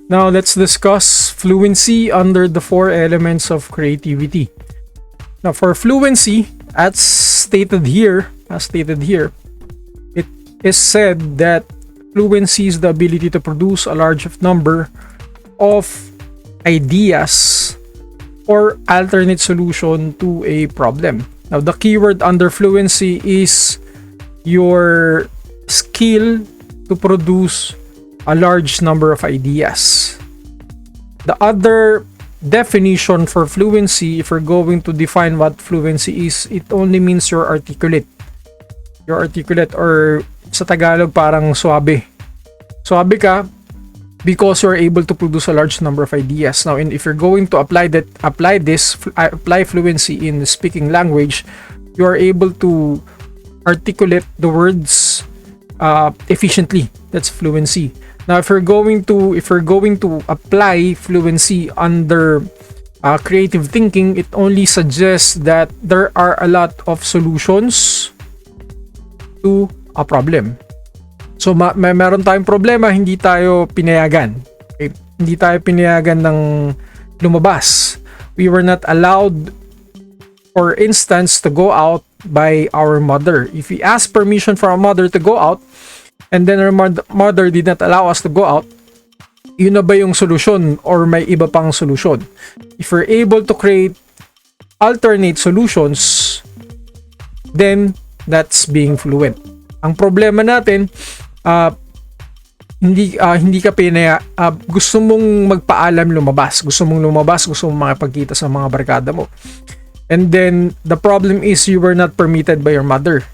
Now let's discuss fluency under the 4 elements of creativity. Now for fluency, as stated here, it is said that fluency is the ability to produce a large number of ideas or alternate solution to a problem. Now the keyword under fluency is your skill to produce a large number of ideas. The other definition for fluency, if we're going to define what fluency is, it only means you're articulate. You're articulate, or sa Tagalog parang suabe. Suabe ka because you're able to produce a large number of ideas. Now, and if you're going to apply fluency in the speaking language, you are able to articulate the words efficiently. That's fluency. Now, if we're going to apply fluency under creative thinking, it only suggests that there are a lot of solutions to a problem. So meron tayong problema, hindi tayo pinayagan. Okay? Hindi tayo pinayagan ng lumabas. We were not allowed, for instance, to go out by our mother. If we ask permission from our mother to go out, and then our mother did not allow us to go out, yun na ba yung solution or may iba pang solution? If we're able to create alternate solutions, then that's being fluent. Ang problema natin, hindi ka gusto mong magpaalam lumabas, gusto mong makipagkita sa mga barkada mo. And then the problem is you were not permitted by your mother.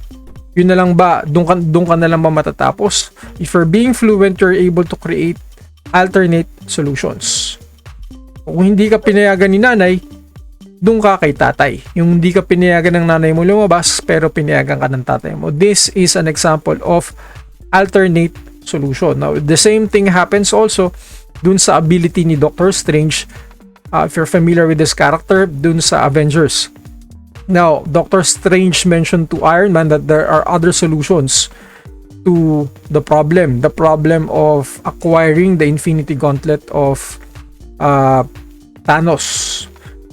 Yun na lang ba? Doon ka na lang ba matatapos? If you're being fluent, you're able to create alternate solutions. Kung hindi ka pinayagan ni nanay, doon ka kay tatay. Yung hindi ka pinayagan ng nanay mo lumabas, pero pinayagan ka ng tatay mo. This is an example of alternate solution. Now, the same thing happens also dun sa ability ni Doctor Strange. If you're familiar with this character, dun sa Avengers. Now, Doctor Strange mentioned to Iron Man that there are other solutions to the problem of acquiring the Infinity Gauntlet of Thanos,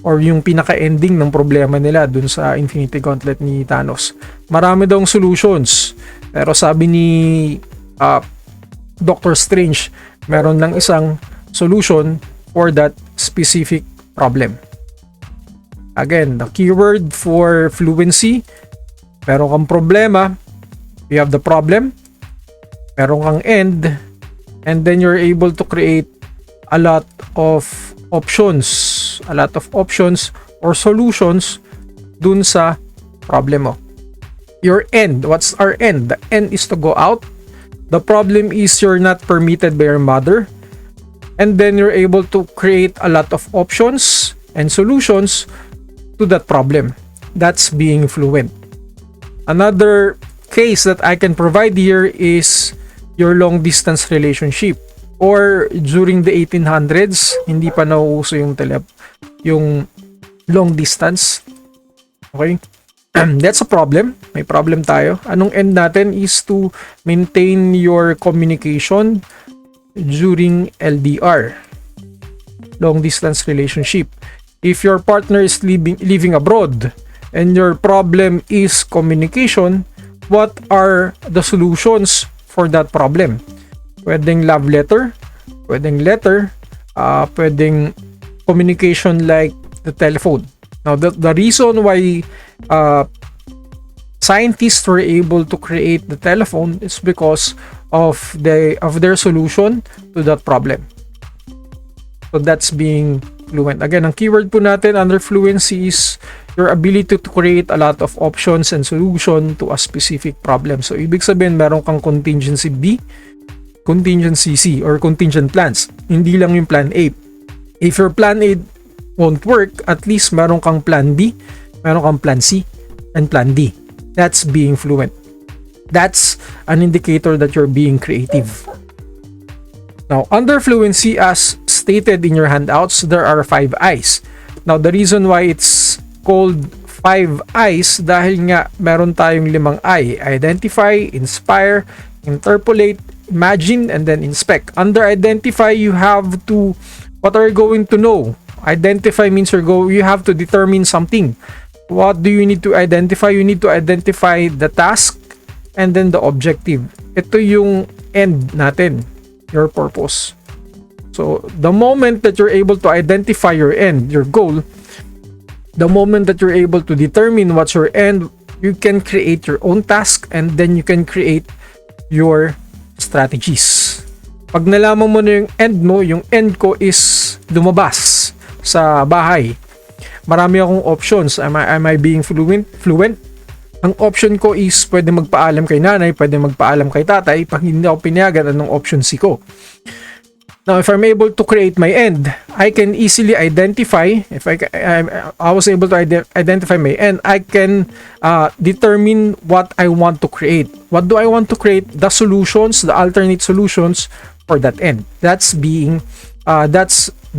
or yung pinaka-ending ng problema nila dun sa Infinity Gauntlet ni Thanos. Marami daw solutions, pero sabi ni Doctor Strange, meron lang isang solution for that specific problem. Again, the keyword for fluency, meron kang problema, you have the problem, meron kang end, and then you're able to create a lot of options or solutions dun sa problem mo. Your end, what's our end? The end is to go out. The problem is you're not permitted by your mother, and then you're able to create a lot of options and solutions to that problem. That's being fluent. Another case that I can provide here is your long distance relationship, or during the 1800s, hindi pa nauuso yung long distance. Okay? That's a problem. May problem tayo. Anong end natin is to maintain your communication during LDR, long distance relationship. If your partner is living abroad and your problem is communication, what are the solutions for that problem? Pwedeng love letter, pwedeng letter, pwedeng communication like the telephone. Now, the reason why scientists were able to create the telephone is because of their solution to that problem. So that's being fluent. Again, ang keyword po natin under fluency is your ability to create a lot of options and solution to a specific problem. So ibig sabihin, meron kang contingency B, contingency C, or contingent plans. Hindi lang yung plan A. If your plan A won't work, at least meron kang plan B, meron kang plan C, and plan D. That's being fluent. That's an indicator that you're being creative. Now, under fluency, as stated in your handouts, there are 5 I's. Now, the reason why it's called 5 I's dahil nga meron tayong 5 I. Identify, inspire, interpolate, imagine, and then inspect. Under identify, you have to, what are you going to know? Identify means you have to determine something. What do you need to identify? You need to identify the task and then the objective. Ito yung end natin, your purpose. So, the moment that you're able to identify your end, your goal, the moment that you're able to determine what's your end, you can create your own task and then you can create your strategies. Pag nalaman mo na yung end mo, yung end ko is lumabas sa bahay. Marami akong options. Am I being fluent? Ang option ko is pwede magpaalam kay nanay, pwede magpaalam kay tatay. Pag hindi ako pinayagan, anong option C ko? Now, if I'm able to create my end, I can easily identify, if I was able to identify my end, I can determine what I want to create. What do I want to create? The solutions, the alternate solutions for that end. That's the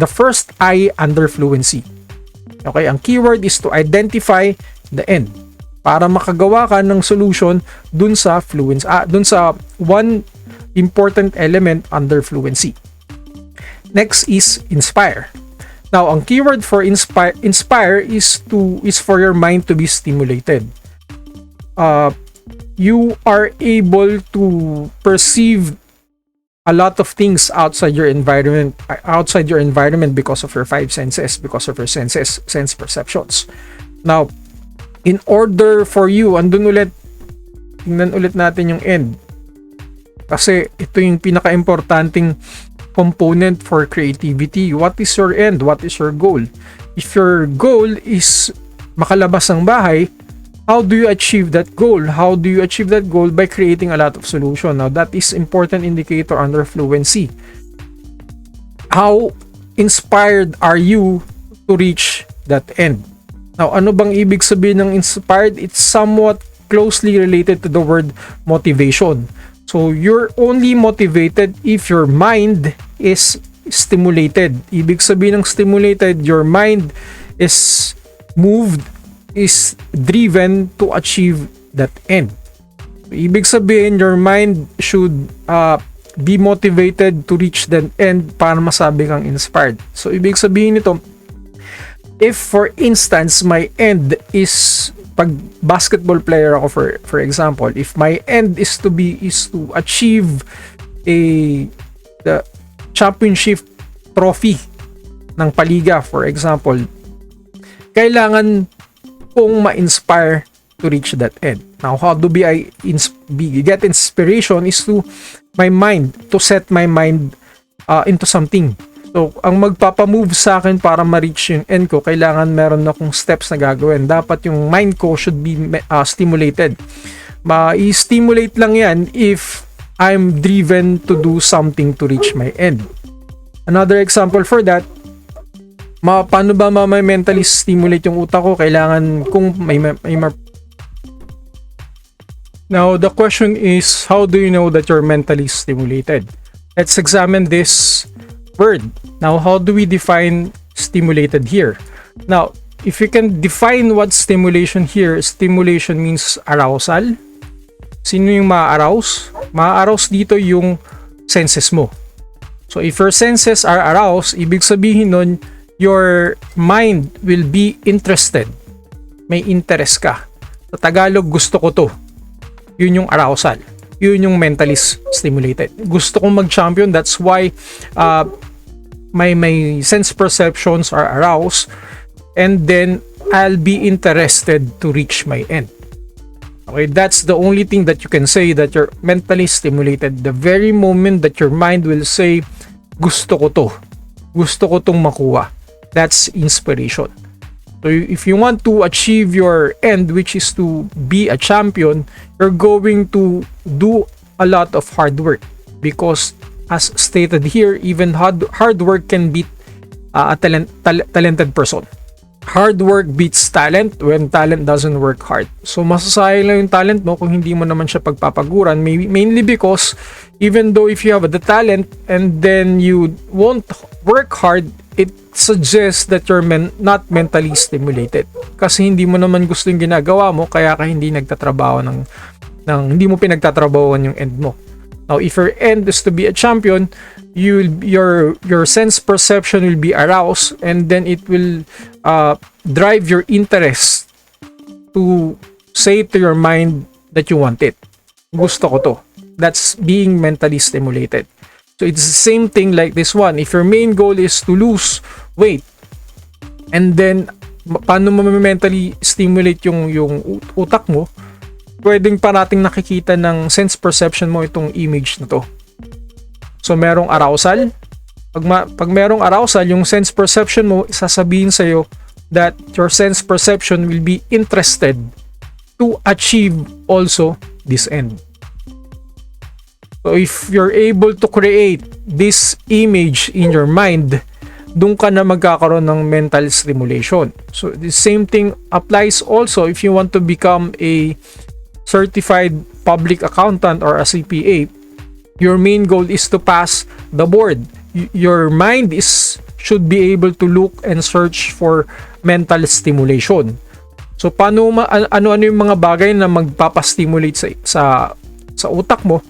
first I under fluency. Okay, ang keyword is to identify the end para makagawa ka ng solution dun sa fluency, dun sa one important element under fluency. Next is inspire. Now, ang keyword for inspire is for your mind to be stimulated. You are able to perceive a lot of things outside your environment because of your five senses, because of your sense perceptions. Now, in order for you, tingnan ulit natin yung end. Kasi ito yung pinaka-importanting component for creativity. What is your end? What is your goal? If your goal is makalabas ng bahay, how do you achieve that goal? How do you achieve that goal? By creating a lot of solution. Now, that is important indicator under fluency. How inspired are you to reach that end? Now, ano bang ibig sabihin ng inspired? It's somewhat closely related to the word motivation. So, you're only motivated if your mind is stimulated. Ibig sabihin ng stimulated, your mind is moved, is driven to achieve that end. Ibig sabihin, your mind should be motivated to reach that end para masabi kang inspired. So, ibig sabihin nito, if for instance, my end is pag basketball player ako for example, if my end is to achieve the championship trophy ng paliga for example, kailangan kong ma-inspire to reach that end. Now, how do I get inspiration is to set my mind into something. So, ang magpapamove sa akin para ma-reach yung end ko, kailangan meron akong steps na gagawin. Dapat yung mind ko should be stimulated. Ma-stimulate lang yan if I'm driven to do something to reach my end. Another example for that, paano ba mentally stimulate yung utak ko? Kailangan kung Now, the question is, how do you know that you're mentally stimulated? Let's examine this word. Now, how do we define stimulated here? Now, if you can define what stimulation here, stimulation means arousal. Sino yung ma-arouse? Ma-arouse dito yung senses mo. So, if your senses are aroused, ibig sabihin nun, your mind will be interested. May interest ka. Sa Tagalog, gusto ko to. Yun yung arousal. Yun yung mentally stimulated. Gusto kong mag-champion. That's why my sense perceptions are aroused. And then, I'll be interested to reach my end. Okay, that's the only thing that you can say that you're mentally stimulated. The very moment that your mind will say, gusto ko to. Gusto ko tong makuha. That's inspiration. So if you want to achieve your end, which is to be a champion, you're going to do a lot of hard work. Because as stated here, even hard work can beat a talented person. Hard work beats talent when talent doesn't work hard. So masasayang lang yung talent mo kung hindi mo naman siya pagpapaguran. Mainly because even though if you have the talent and then you won't work hard, it suggests that you're not mentally stimulated. Kasi hindi mo naman gusto yung ginagawa mo, kaya ka hindi nagtatrabaho hindi mo pinagtatrabahoan yung end mo. Now, if your end is to be a champion, your sense perception will be aroused, and then it will drive your interest to say to your mind that you want it. Gusto ko to. That's being mentally stimulated. So it's the same thing like this one. If your main goal is to lose weight, and then paano mo mentally stimulate yung utak mo, pwedeng parating nakikita ng sense perception mo itong image na to. So merong arousal. Pag merong arousal, yung sense perception mo, sasabihin sa'yo that your sense perception will be interested to achieve also this end. So if you're able to create this image in your mind, doon ka na magkakaroon ng mental stimulation. So the same thing applies also if you want to become a certified public accountant or a CPA. Your main goal is to pass the board. Your mind should be able to look and search for mental stimulation. So paano ano-ano yung mga bagay na magpapastimulate sa utak mo?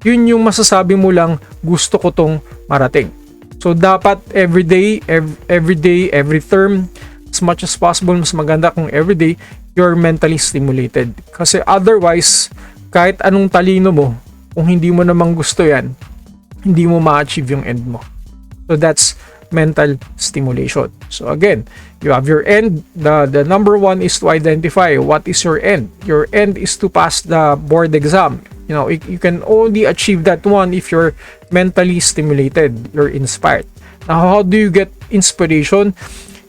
Yun yung masasabi mo lang, gusto ko tong marating. So dapat every day, every term, as much as possible, mas maganda kung everyday you're mentally stimulated. Kasi otherwise, kahit anong talino mo, kung hindi mo namang gusto yan, hindi mo ma-achieve yung end mo. So that's mental stimulation. So again, you have your end. The number one is to identify what is your end. Your end is to pass the board exam. You know, you can only achieve that one if you're mentally stimulated, you're inspired. Now, how do you get inspiration?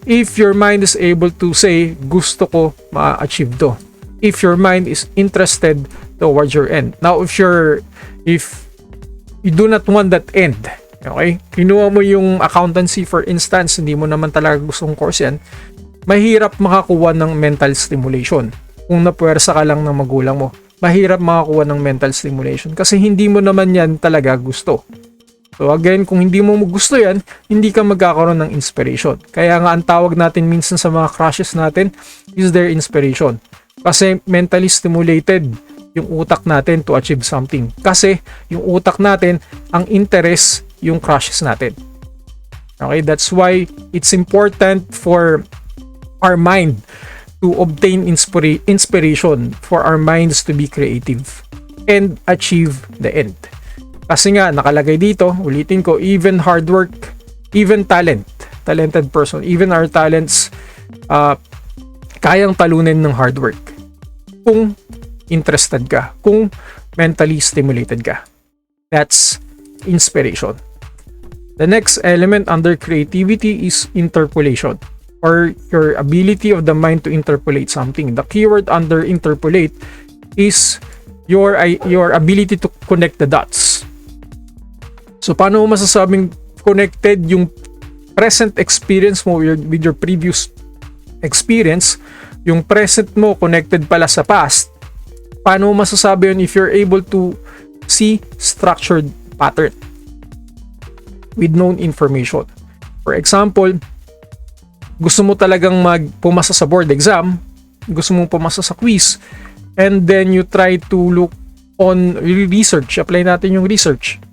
If your mind is able to say, gusto ko ma-achieve to. If your mind is interested towards your end. Now, if you do not want that end, okay? Kinuha mo yung accountancy, for instance, hindi mo naman talaga gustong course yan, mahirap makakuha ng mental stimulation. Kung napuwersa ka lang ng magulang mo, mahirap makakuha ng mental stimulation kasi hindi mo naman yan talaga gusto. So again, kung hindi mo gusto yan, hindi ka magkakaroon ng inspiration. Kaya nga ang tawag natin minsan sa mga crushes natin is their inspiration. Kasi mentally stimulated yung utak natin to achieve something. Kasi yung utak natin, ang interest yung crushes natin. Okay, that's why it's important for our mind to obtain inspiration, for our minds to be creative and achieve the end. Kasi nga, nakalagay dito, ulitin ko, even hard work, even talented person, even our talents, kayang talunin ng hard work. Kung interested ka, kung mentally stimulated ka. That's inspiration. The next element under creativity is interpolation, or your ability of the mind to interpolate something. The keyword under interpolate is your ability to connect the dots. So paano mo masasabing connected yung present experience mo with your previous experience, yung present mo connected pala sa past? Paano mo masasabi yun if you're able to see structured pattern with known information? For example, gusto mo talagang pumasa sa board exam, gusto mong pumasa sa quiz, and then you try to look on research, apply natin yung research.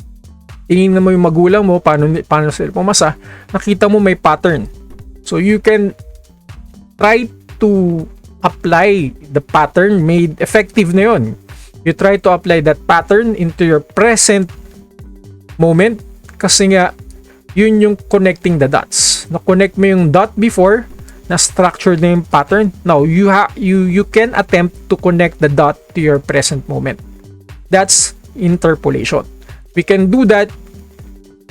Tingnan mo yung magulang mo, paano sila pumasa, nakita mo may pattern. So you can try to apply the pattern, made effective na yun. You try to apply that pattern into your present moment, kasi nga, yun yung connecting the dots. Na-connect mo yung dot before, na-structure na yung pattern. Now, you can attempt to connect the dot to your present moment. That's interpolation. We can do that.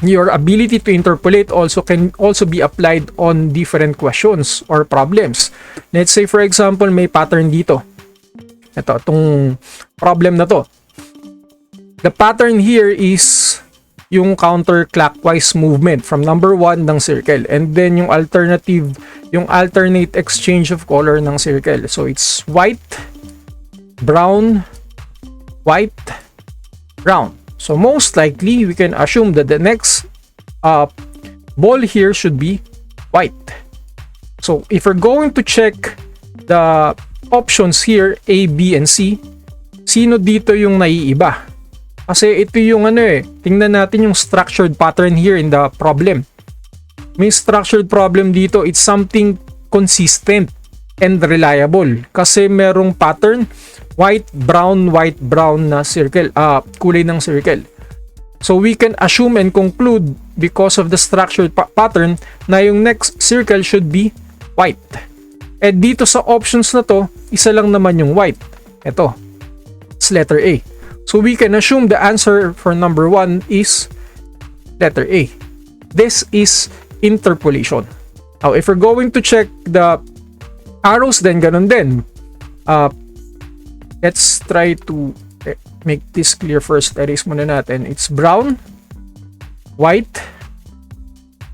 Your ability to interpolate can also be applied on different questions or problems. Let's say, for example, may pattern dito. Itong problem na to. The pattern here is yung counterclockwise movement from number 1 ng circle, and then yung alternate exchange of color ng circle. So it's white, brown, white, brown. So most likely we can assume that the next ball here should be white. So if we're going to check the options here, A, B, and C, sino dito yung naiiba? Kasi ito yung tingnan natin yung structured pattern here in the problem. May structured problem dito, it's something consistent and reliable. Kasi merong pattern, white, brown na circle, kulay ng circle. So we can assume and conclude because of the structured pattern na yung next circle should be white. At dito sa options na to, isa lang naman yung white. Ito, it's letter A. So we can assume the answer for number 1 is letter A. This is interpolation. Now, if we're going to check the arrows, then ganun din. Let's try to make this clear first. Erase muna natin. It's brown, white,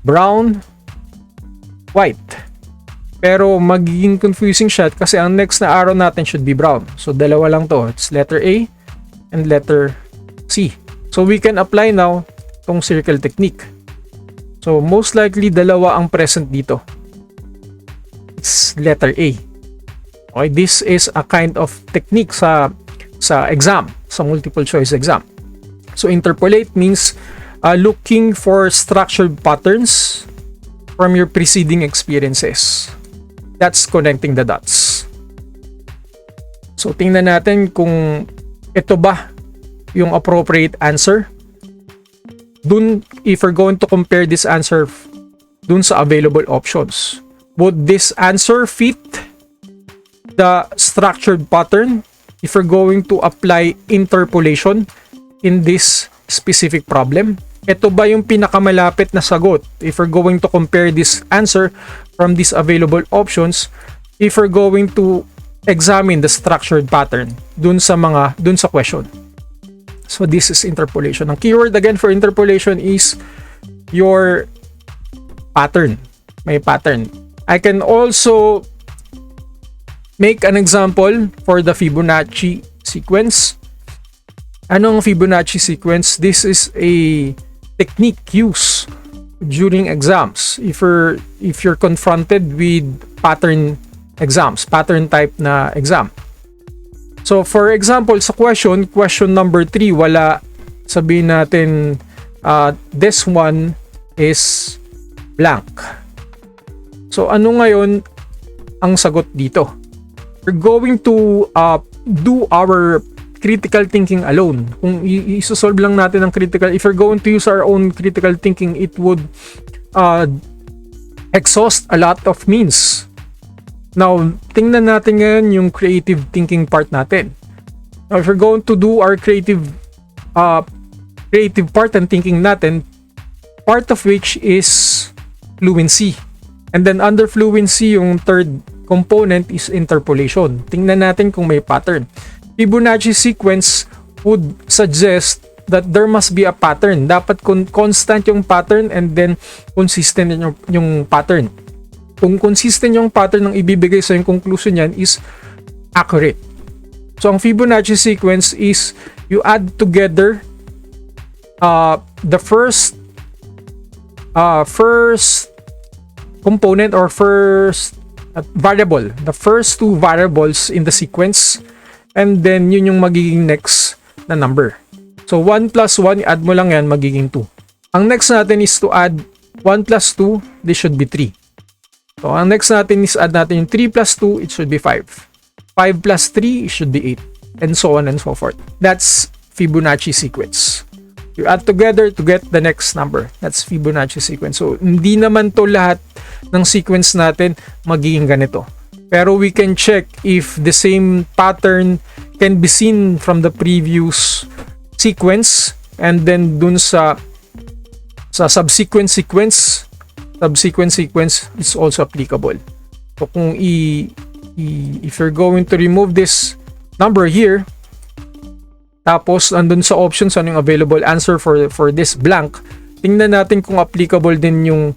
brown, white. Pero magiging confusing siya kasi ang next na arrow natin should be brown. So, dalawa lang to. It's letter A and letter C. So, we can apply now tong circle technique. So, most likely, dalawa ang present dito. It's letter A. Okay, this is a kind of technique sa exam, sa multiple choice exam. So, interpolate means looking for structured patterns from your preceding experiences. That's connecting the dots. So, tingnan natin kung ito ba yung appropriate answer. Dun, if we're going to compare this answer dun sa available options, would this answer fit the structured pattern if we're going to apply interpolation in this specific problem? Ito ba yung pinakamalapit na sagot if we're going to compare this answer from these available options if we're going to examine the structured pattern dun sa question? So this is interpolation. Ang keyword again for interpolation is your pattern. May pattern. I can also make an example for the Fibonacci sequence. Anong Fibonacci sequence? This is a technique used during exams. If you're confronted with pattern exams, pattern type na exam. So, for example, sa question number 3, wala, sabihin natin, this one is blank. So, ano ngayon ang sagot dito? We're going to do our critical thinking alone. Kung i-solve lang natin ang critical, if we're going to use our own critical thinking, it would exhaust a lot of means. Now, tingnan natin ngayon yung creative thinking part natin. Now, if we're going to do our creative part and thinking natin, part of which is fluency. And then under fluency, yung third component is interpolation. Tingnan natin kung may pattern. Fibonacci sequence would suggest that there must be a pattern. Dapat constant yung pattern and then consistent yung pattern. Kung consistent yung pattern ng ibibigay sa yung conclusion niyan is accurate. So, ang Fibonacci sequence is you add together the first component or first variable, the first two variables in the sequence, and then yun yung magiging next na number. So, 1 plus 1, add mo lang yan, magiging 2. Ang next natin is to add 1 plus 2, this should be 3. So, ang next natin is add natin yung 3 plus 2, it should be 5. 5 plus 3, it should be 8. And so on and so forth. That's Fibonacci sequence. You add together to get the next number. That's Fibonacci sequence. So, hindi naman to lahat ng sequence natin magiging ganito. Pero we can check if the same pattern can be seen from the previous sequence and then dun sa subsequent sequence is also applicable. So kung if you're going to remove this number here, tapos andun sa options ano yung available answer for this blank, tingnan natin kung applicable din yung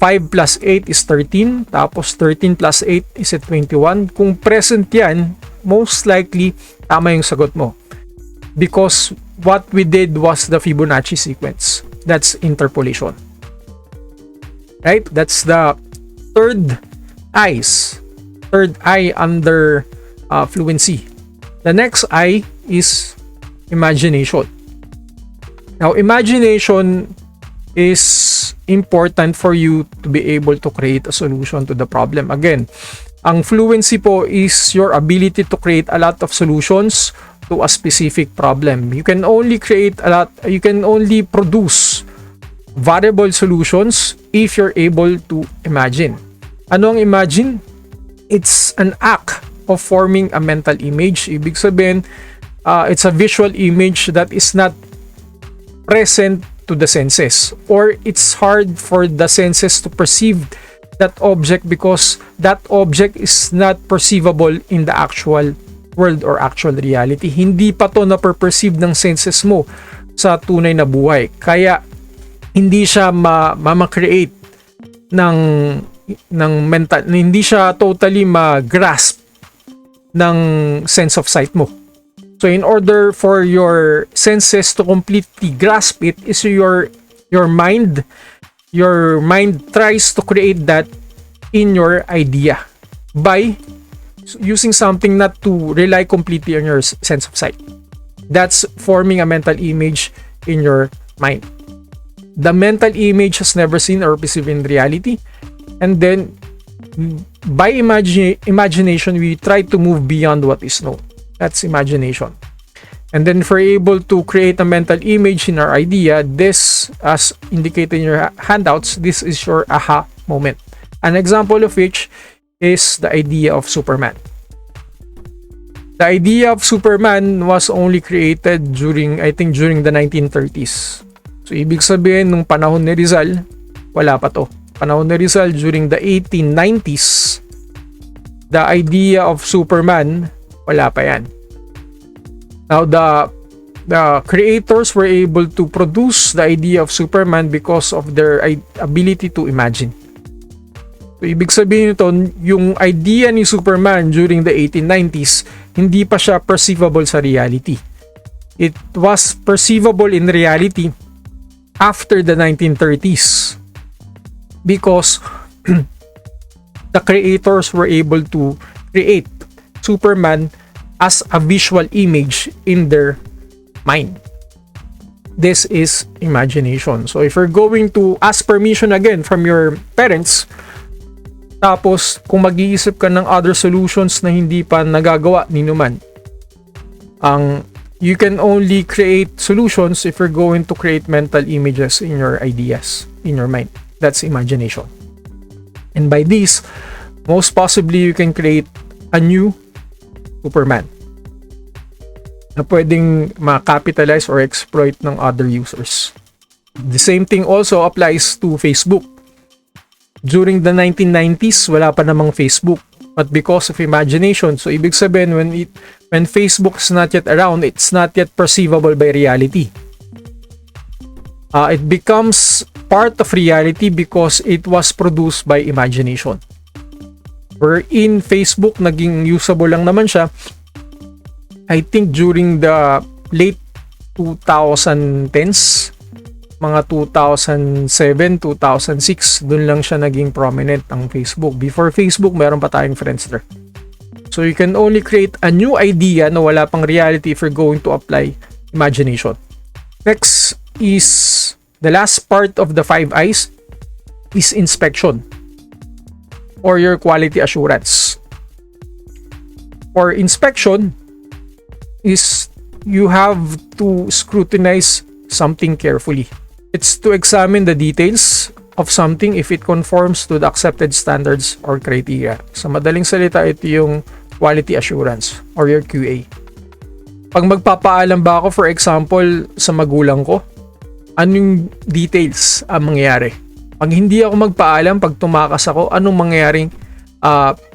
5 plus 8 is 13, tapos 13 plus 8 is 21. Kung present yan, most likely tama yung sagot mo. Because what we did was the Fibonacci sequence. That's interpolation. Right? That's the third eye under fluency. The next I is imagination. Now, imagination is important for you to be able to create a solution to the problem. Again, ang fluency po is your ability to create a lot of solutions to a specific problem. You can only produce variable solutions if you're able to imagine. Ano ang imagine? It's an act of forming a mental image. Ibig sabihin, it's a visual image that is not present to the senses, or it's hard for the senses to perceive that object because that object is not perceivable in the actual world or actual reality. Hindi pa to na-perceive ng senses mo sa tunay na buhay. Kaya hindi siya ma-create ng mental, hindi siya totally ma-grasp ng sense of sight mo. So in order for your senses to completely grasp it, is your mind tries to create that in your idea by using something not to rely completely on your sense of sight. That's forming a mental image in your mind. The mental image has never seen or perceived in reality, and then by imagination we try to move beyond what is known. That's imagination. And then if we're able to create a mental image in our idea, this, as indicated in your handouts, this is your aha moment. An example of which is the idea of Superman. The idea of Superman was only created during the 1930s. So ibig sabihin, nung panahon ni Rizal, wala pa to. Panahon ni Rizal during the 1890s, the idea of Superman, wala pa yan. Now, the creators were able to produce the idea of Superman because of their ability to imagine. So, ibig sabihin nito, yung idea ni Superman during the 1890s, hindi pa siya perceivable sa reality. It was perceivable in reality after the 1930s because the creators were able to create Superman as a visual image in their mind. This is imagination. So if you're going to ask permission again from your parents, tapos kung mag-iisip ka ng other solutions na hindi pa nagagawa ni Numan, you can only create solutions if you're going to create mental images in your ideas, in your mind. That's imagination. And by this, most possibly you can create a new Superman na pwedeng ma-capitalize or exploit ng other users. The same thing also applies to Facebook. During the 1990s, wala pa namang Facebook. But because of imagination, so ibig sabihin, when Facebook is not yet around, it's not yet perceivable by reality. It becomes part of reality because it was produced by imagination. Wherein Facebook, naging usable lang naman siya, I think during the late 2010s, mga 2007, 2006, dun lang siya naging prominent ang Facebook. Before Facebook, meron pa tayong Friendster. So you can only create a new idea na wala pang reality if you're going to apply imagination. Next is the last part of the 5 I's is inspection or your quality assurance. For inspection is you have to scrutinize something carefully. It's to examine the details of something if it conforms to the accepted standards or criteria. Sa madaling salita, ito yung quality assurance or your QA. Pag magpapaalam ba ako, for example, sa magulang ko, anong details ang mangyayari? Pag hindi ako magpaalam, pag tumakas ako, anong mangyayaring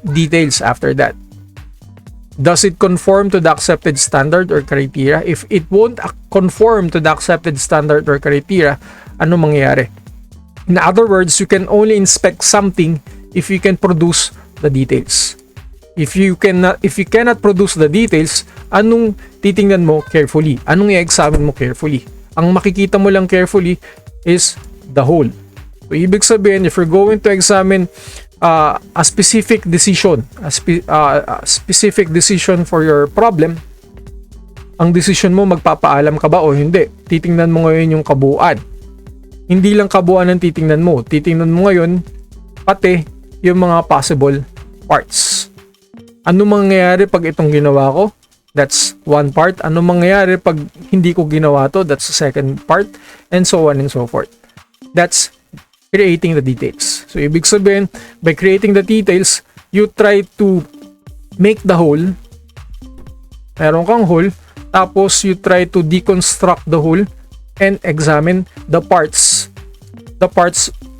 details after that? Does it conform to the accepted standard or criteria? If it won't conform to the accepted standard or criteria, ano mangyayari? In other words, you can only inspect something if you can produce the details. If you cannot produce the details, anong titingnan mo carefully? Anong i-examine mo carefully? Ang makikita mo lang carefully is the whole. So, ibig sabihin, if you're going to examine a specific decision, a specific decision for your problem, ang decision mo, magpapaalam ka ba o hindi. Titingnan mo ngayon yung kabuuan. Hindi lang kabuuan ang titingnan mo. Titingnan mo ngayon pati yung mga possible parts. Ano mangyayari pag itong ginawa ko? That's one part. Ano mangyayari pag hindi ko ginawa to? That's the second part. And so on and so forth. That's creating the details. So, ibig sabihin, by creating the details, you try to make the whole. Meron kang whole. Tapos, you try to deconstruct the whole and examine the parts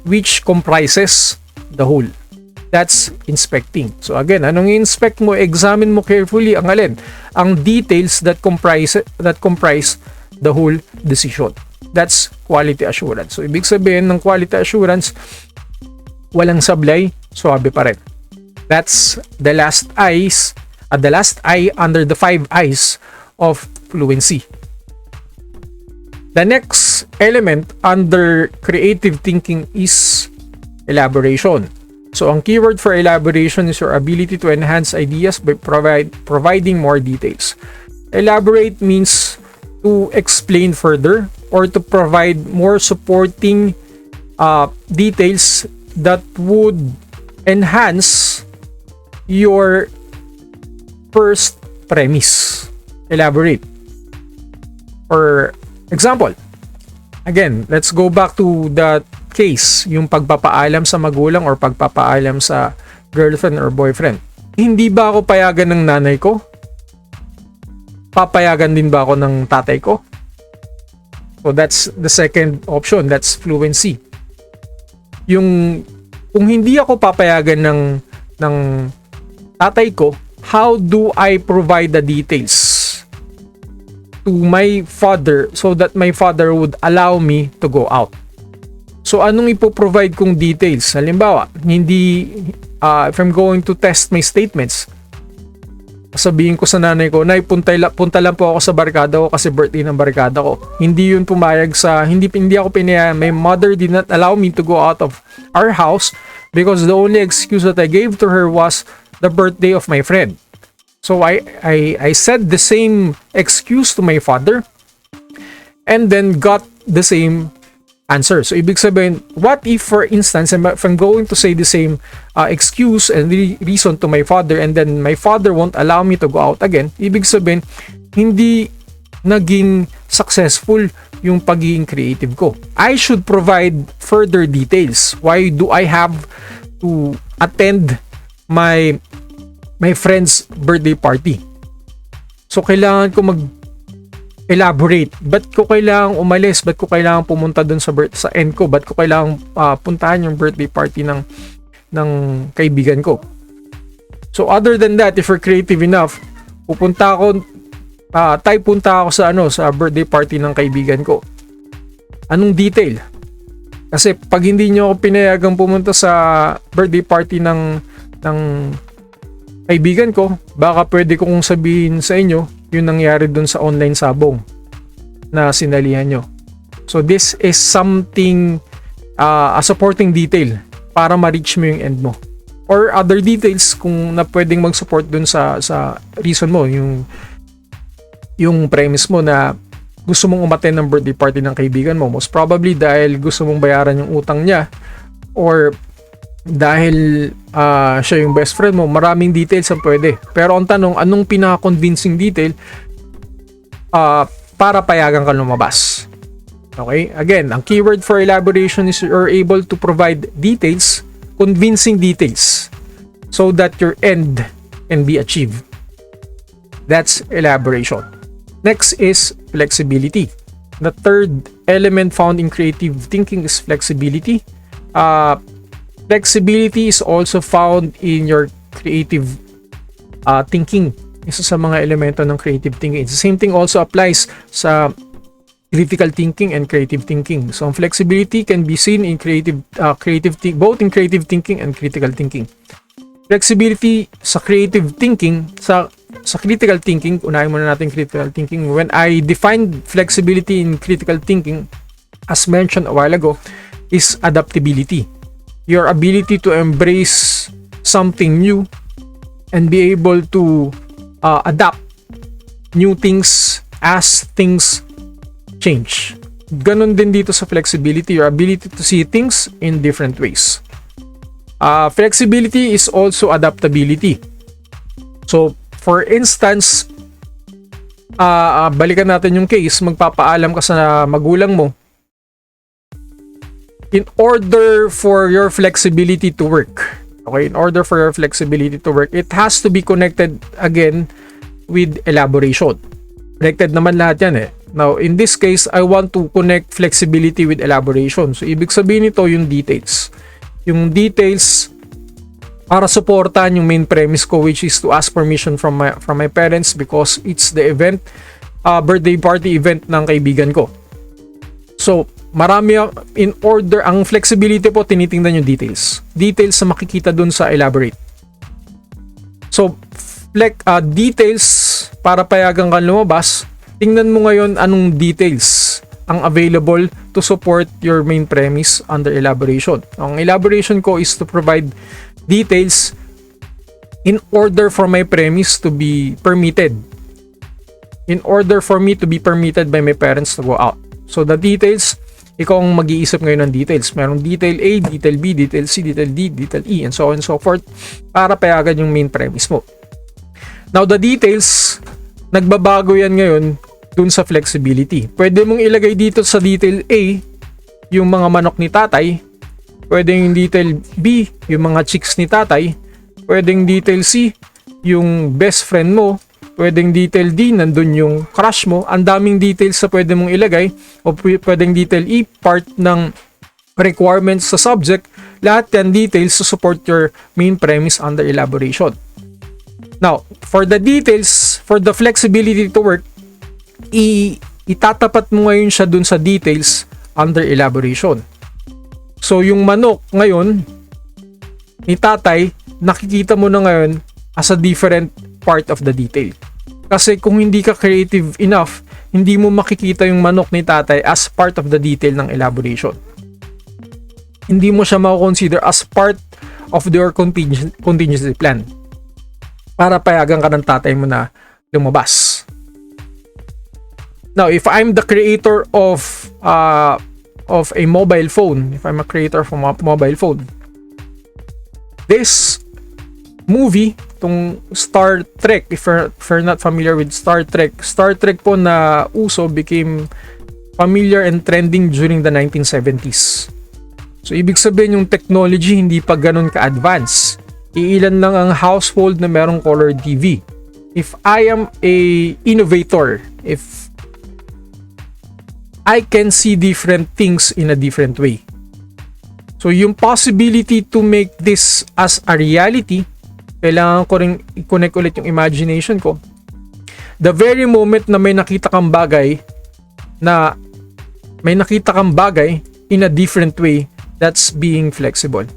which comprises the whole. That's inspecting. So again, anong inspect mo? Examine mo carefully ang alin? Ang details that comprise the whole decision. That's quality assurance. So ibig sabihin ng quality assurance, walang sablay, swabe pa rin. That's the last eye under the 5 eyes of fluency. The next element under creative thinking is elaboration. So, ang keyword for elaboration is your ability to enhance ideas by providing more details. Elaborate means to explain further or to provide more supporting details that would enhance your first premise. Elaborate. For example, again, let's go back to the case, yung pagpapaalam sa magulang or pagpapaalam sa girlfriend or boyfriend. Hindi ba ako payagan ng nanay ko? Papayagan din ba ako ng tatay ko? So that's the second option, that's fluency. Yung kung hindi ako papayagan ng tatay ko, how do I provide the details to my father so that my father would allow me to go out? So, anong ipoprovide kong details? Halimbawa, if I'm going to test my statements, sabihin ko sa nanay ko, Nay, punta lang po ako sa barkada ko kasi birthday ng barkada ko. Hindi yun pumayag hindi ako pinayag. My mother did not allow me to go out of our house because the only excuse that I gave to her was the birthday of my friend. So I said the same excuse to my father and then got the same answer. So ibig sabihin, what if for instance, if I'm going to say the same excuse and reason to my father and then my father won't allow me to go out again, ibig sabihin, hindi naging successful yung pagiging creative ko. I should provide further details. Why do I have to attend my friend's birthday party? So, kailangan ko mag-elaborate. Ba't ko kailangang umalis? Ba't ko kailangang pumunta dun sa end ko? Ba't ko kailangang puntahan yung birthday party ng kaibigan ko? So, other than that, if you're creative enough, punta ako sa birthday party ng kaibigan ko. Anong detail? Kasi pag hindi nyo ako pinayagang pumunta sa birthday party ng kaibigan ko, baka pwede kong sabihin sa inyo yung nangyari dun sa online sabong na sinalihan nyo. So this is something, a supporting detail para ma-reach mo yung end mo. Or other details kung na pwedeng mag-support dun sa reason mo, yung premise mo na gusto mong umattend ng birthday party ng kaibigan mo. Most probably dahil gusto mong bayaran yung utang niya or dahil siya yung best friend mo. Maraming details ang pwede. Pero ang tanong, anong pinaka-convincing detail para payagan ka lumabas? Okay? Again, ang keyword for elaboration is you're able to provide details, convincing details, so that your end can be achieved. That's elaboration. Next is flexibility. The third element found in creative thinking is flexibility. Flexibility is also found in your creative thinking. Isa sa mga elemento ng creative thinking. The same thing also applies sa critical thinking and creative thinking. So, flexibility can be seen in both in creative thinking and critical thinking. Flexibility sa creative thinking, sa critical thinking, unahin muna natin critical thinking. When I defined flexibility in critical thinking, as mentioned a while ago, is adaptability. Your ability to embrace something new and be able to adapt new things as things change. Ganon din dito sa flexibility, your ability to see things in different ways. Flexibility is also adaptability. So, for instance, balikan natin yung case, magpapaalam ka sa magulang mo. In order for your flexibility to work, okay, in order for your flexibility to work, it has to be connected again with elaboration. Connected naman lahat yan eh. Now, in this case, I want to connect flexibility with elaboration. So, ibig sabihin nito yung details. Yung details para supportan yung main premise ko, which is to ask permission from my parents because it's the event, birthday party event ng kaibigan ko. So, marami in order, ang flexibility po, tinitingnan yung details. Details na makikita dun sa elaborate. So, details para payagan ka lumabas, tingnan mo ngayon anong details ang available to support your main premise under elaboration. Ang elaboration ko is to provide details in order for my premise to be permitted. In order for me to be permitted by my parents to go out. So the details, ikaw ang mag-iisip ngayon ng details. Merong detail A, detail B, detail C, detail D, detail E, and so on and so forth para payagan yung main premise mo. Now the details, nagbabago yan ngayon dun sa flexibility. Pwede mong ilagay dito sa detail A yung mga manok ni tatay. Pwedeng detail B, yung mga chicks ni tatay. Pwedeng detail C, yung best friend mo. Pwedeng detail D, nandun yung crush mo. Ang daming details sa pwede mong ilagay. O pwedeng detail E, part ng requirements sa subject. Lahat yan details to support your main premise under elaboration. Now, for the details, for the flexibility to work, itatapat mo ngayon siya dun sa details under elaboration. So, yung manok ngayon ni tatay, nakikita mo na ngayon as a different part of the detail. Kasi kung hindi ka creative enough, hindi mo makikita yung manok ni tatay as part of the detail ng elaboration. Hindi mo siya mako-consider as part of your contingency plan para payagan ka ng tatay mo na lumabas. Now, if I'm the creator of a mobile phone, if I'm a creator of a mobile phone, this movie, itong Star Trek, if you're not familiar with Star Trek po na uso became familiar and trending during the 1970s. So, ibig sabihin yung technology hindi pa ganun ka-advance. Iilan lang ang household na merong color TV. If I am a innovator, if I can see different things in a different way. So, yung possibility to make this as a reality, kailangan ko rin i-connect ulit yung imagination ko. The very moment na may nakita kang bagay in a different way, that's being flexible.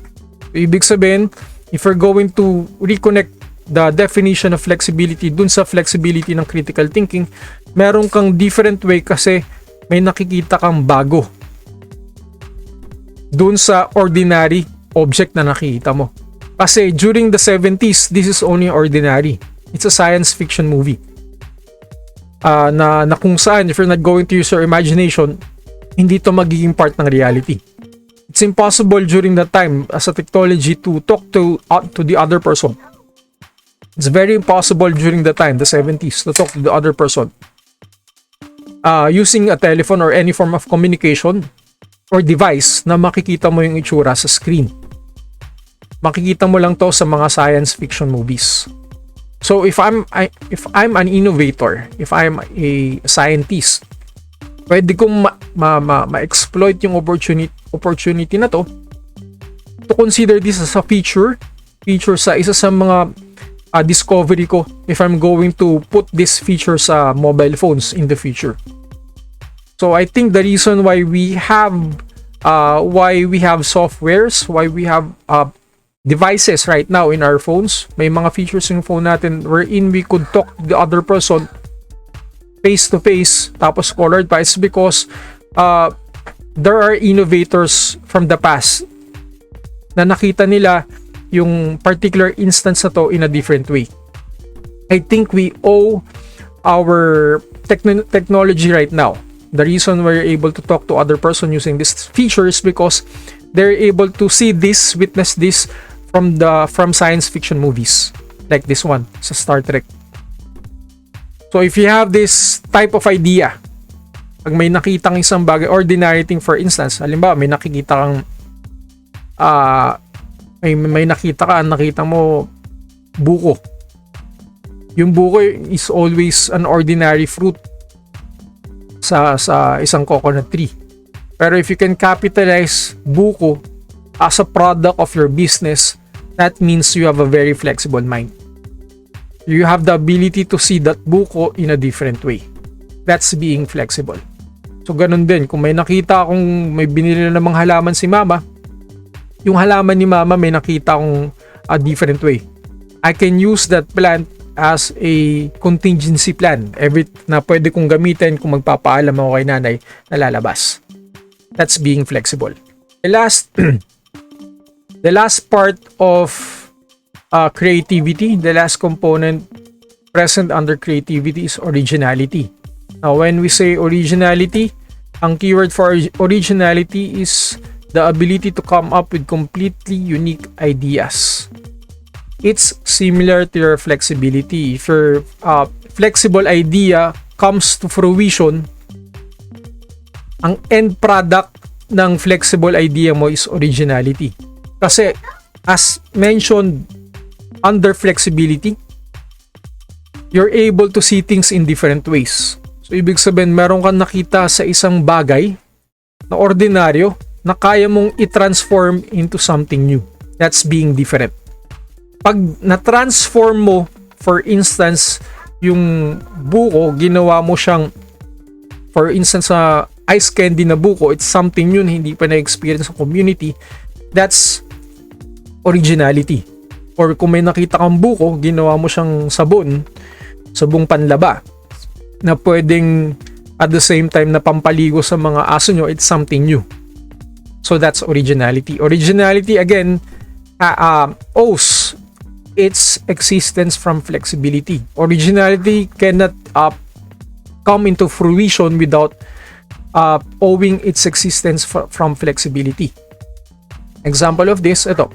So, ibig sabihin, if you're going to reconnect the definition of flexibility dun sa flexibility ng critical thinking, meron kang different way kasi may nakikita kang bago dun sa ordinary object na nakikita mo. Kasi during the 70s, this is only ordinary. It's a science fiction movie. Na kung saan, if you're not going to use your imagination, hindi to magiging part ng reality. It's impossible during that time as a technology to talk to the other person. It's very impossible during the time, the 70s, to talk to the other person. Using a telephone or any form of communication or device na makikita mo yung itsura sa screen. Makikita mo lang to sa mga science fiction movies. So if I'm an innovator, if I'm a scientist, pwede kong ma-exploit yung opportunity na to consider this as a feature sa isa sa mga discovery ko if I'm going to put this feature sa mobile phones in the future. So I think the reason why we have softwares, why we have devices right now in our phones, may mga features yung phone natin wherein we could talk to the other person face to face tapos colored pa, is because there are innovators from the past na nakita nila yung particular instance na to in a different way. I think we owe our technology right now. The reason we're able to talk to other person using this feature is because they're able to see this, witness this from science fiction movies like this one sa Star Trek. So if you have this type of idea, pag may nakitang isang bagay, ordinary thing, for instance, halimbawa may nakikita kang nakita mo buko. Yung buko is always an ordinary fruit sa isang coconut tree. Pero if you can capitalize buko as a product of your business, that means you have a very flexible mind. You have the ability to see that buko in a different way. That's being flexible. So ganun din, kung may nakita akong may binili na namang halaman si mama, yung halaman ni mama may nakita akong a different way. I can use that plant as a contingency plan na pwede kong gamitin kung magpapaalam ako kay nanay na lalabas. That's being flexible. The last part of creativity, the last component present under creativity is originality. Now, when we say originality, ang keyword for originality is the ability to come up with completely unique ideas. It's similar to your flexibility. If your flexible idea comes to fruition, ang end product ng flexible idea mo is originality. Kasi, as mentioned, under flexibility, you're able to see things in different ways. So, ibig sabihin, meron kang nakita sa isang bagay na ordinaryo na kaya mong i-transform into something new. That's being different. Pag na-transform mo, for instance, yung buko, ginawa mo siyang, for instance, sa ice candy na buko, it's something new na hindi pa na-experience sa community. That's originality. Or kung may nakita kang buko, ginawa mo siyang sabong panlaba na pwedeng at the same time na pampaligo sa mga aso nyo, it's something new. So that's originality. Originality, again, owes its existence from flexibility. Originality cannot come into fruition without owing its existence from flexibility. Example of this, ito.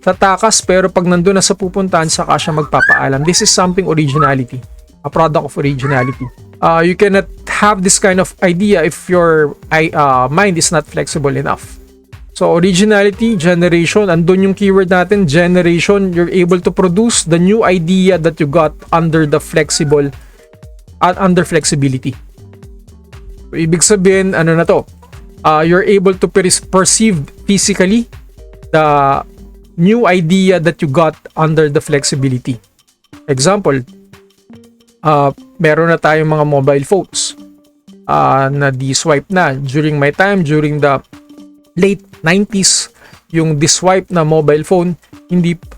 Tatakas pero pag nandun na sa pupuntahan, saka siya magpapaalam. This is something originality. A product of originality. You cannot have this kind of idea if your mind is not flexible enough. So originality, generation, andun yung keyword natin, generation. You're able to produce the new idea that you got under the under flexibility. So, ibig sabihin, ano na to? You're able to perceive physically the new idea that you got under the flexibility. Example, meron na tayong mga mobile phones na di-swipe na. During my time, during the late 90s, yung di-swipe na mobile phone,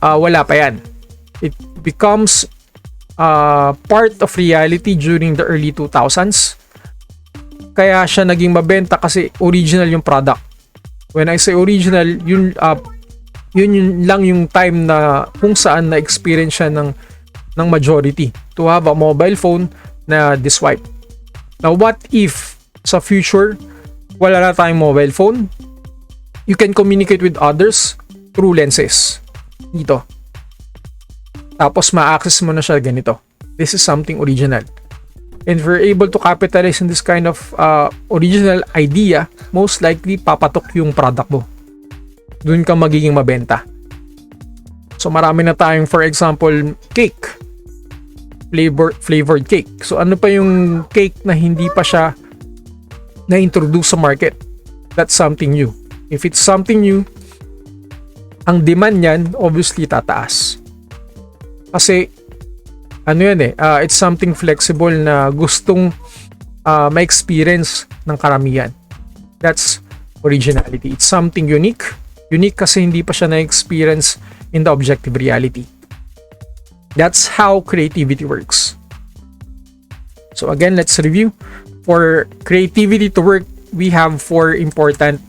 wala pa yan. It becomes part of reality during the early 2000s. Kaya siya naging mabenta kasi original yung product. When I say original, yun lang yung time na kung saan na-experience siya ng majority to have a mobile phone na di-swipe. Now, what if sa future, wala na tayong mobile phone? You can communicate with others through lenses. Dito. Tapos, ma-access mo na siya ganito. This is something original. And if we're able to capitalize on this kind of original idea, most likely, papatok yung product mo. Doon ka magiging mabenta. So, marami na tayong, for example, cake. Flavored cake. So, ano pa yung cake na hindi pa siya na-introduce sa market? That's something new. If it's something new, ang demand niyan, obviously, tataas. Kasi, it's something flexible na gustong ma-experience ng karamihan. That's originality. It's something unique. Unique kasi hindi pa siya na-experience in the objective reality. That's how creativity works. So again, let's review. For creativity to work, we have 4 important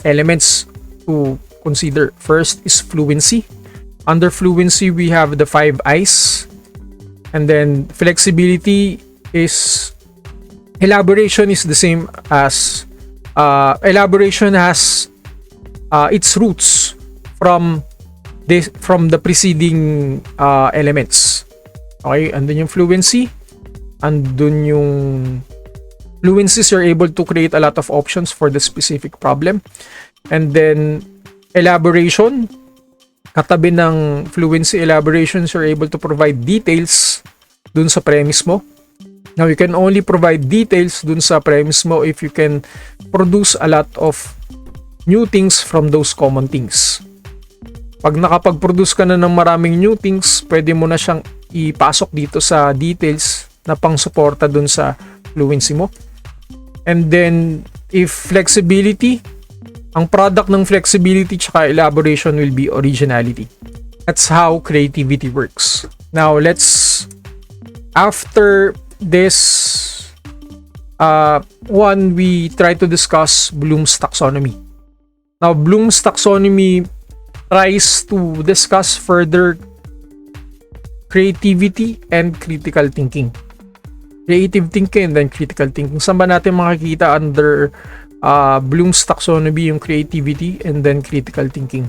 elements to consider. First is fluency. Under fluency, we have the 5 I's. And then flexibility is elaboration is the same as elaboration has its roots from the preceding elements. Okay, andun yung fluency, andun yung fluencies, you're able to create a lot of options for the specific problem. And then elaboration, katabi ng fluency, elaborations, you're able to provide details dun sa premise mo. Now, you can only provide details dun sa premise mo if you can produce a lot of new things from those common things. Pag nakapag-produce ka na ng maraming new things, pwede mo na siyang ipasok dito sa details na pang-suporta dun sa fluency mo. And then, if flexibility, ang product ng flexibility tsaka elaboration will be originality. That's how creativity works. Now, after this one, we try to discuss Bloom's taxonomy. Now, Bloom's taxonomy tries to discuss further creativity and critical thinking. Creative thinking and then critical thinking. Saan ba natin makikita under Bloom's taxonomy yung creativity and then critical thinking?